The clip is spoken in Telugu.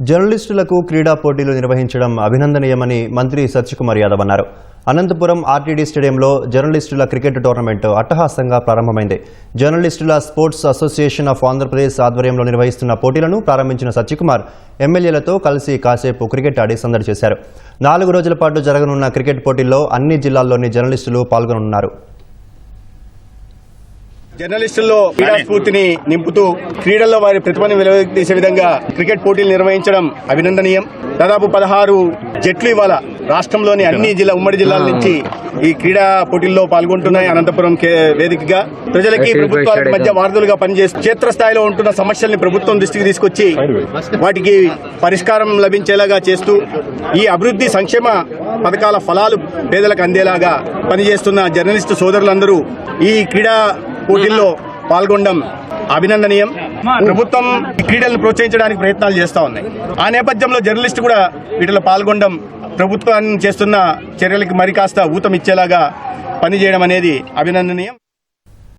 జర్నలిస్టులకు క్రీడా పోటీలు నిర్వహించడం అభినందనీయమని మంత్రి సత్యకుమార్ యాదవ్ అన్నారు. అనంతపురం ఆర్టీడీ స్టేడియంలో జర్నలిస్టుల క్రికెట్ టోర్నమెంట్ అట్టహాసంగా ప్రారంభమైంది. జర్నలిస్టుల స్పోర్ట్స్ అసోసియేషన్ ఆఫ్ ఆంధ్రప్రదేశ్ ఆధ్వర్యంలో నిర్వహిస్తున్న పోటీలను ప్రారంభించిన సత్యకుమార్ ఎమ్మెల్యేలతో కలిసి కాసేపు క్రికెట్ ఆడి సందడి చేశారు. 4 రోజుల పాటు జరగనున్న క్రికెట్ పోటీల్లో అన్ని జిల్లాల్లోని జర్నలిస్టులు పాల్గొననున్నారు. జర్నలిస్టుల్లో క్రీడా స్ఫూర్తిని నింపుతూ క్రీడల్లో వారి ప్రతిభను వెలువదీసే విధంగా క్రికెట్ పోటీలు నిర్వహించడం అభినందనీయం. దాదాపు 16 జట్లు ఇవాళ రాష్ట్రంలోని అన్ని ఉమ్మడి జిల్లాల నుంచి ఈ క్రీడా పోటీల్లో పాల్గొంటున్నాయి. అనంతపురం వేదికగా ప్రజలకి ప్రభుత్వాల మధ్య వారధులుగా పనిచేస్తూ క్షేత్రస్థాయిలో ఉంటున్న సమస్యల్ని ప్రభుత్వం దృష్టికి తీసుకొచ్చి వాటికి పరిష్కారం లభించేలాగా చేస్తూ ఈ అభివృద్ధి సంక్షేమ పథకాల ఫలాలు పేదలకు అందేలాగా పనిచేస్తున్న జర్నలిస్టు సోదరులందరూ ఈ క్రీడా పోటీల్లో పాల్గొనడం అభినందనీయం. ప్రభుత్వం క్రీడలను ప్రోత్సహించడానికి ప్రయత్నాలు చేస్తూ ఉన్నాయి. ఆ నేపథ్యంలో జర్నలిస్టు కూడా వీటిలో పాల్గొనడం ప్రభుత్వాన్ని చేస్తున్న చర్యలకు మరి కాస్త ఊతం ఇచ్చేలాగా పనిచేయడం అనేది అభినందనీయం.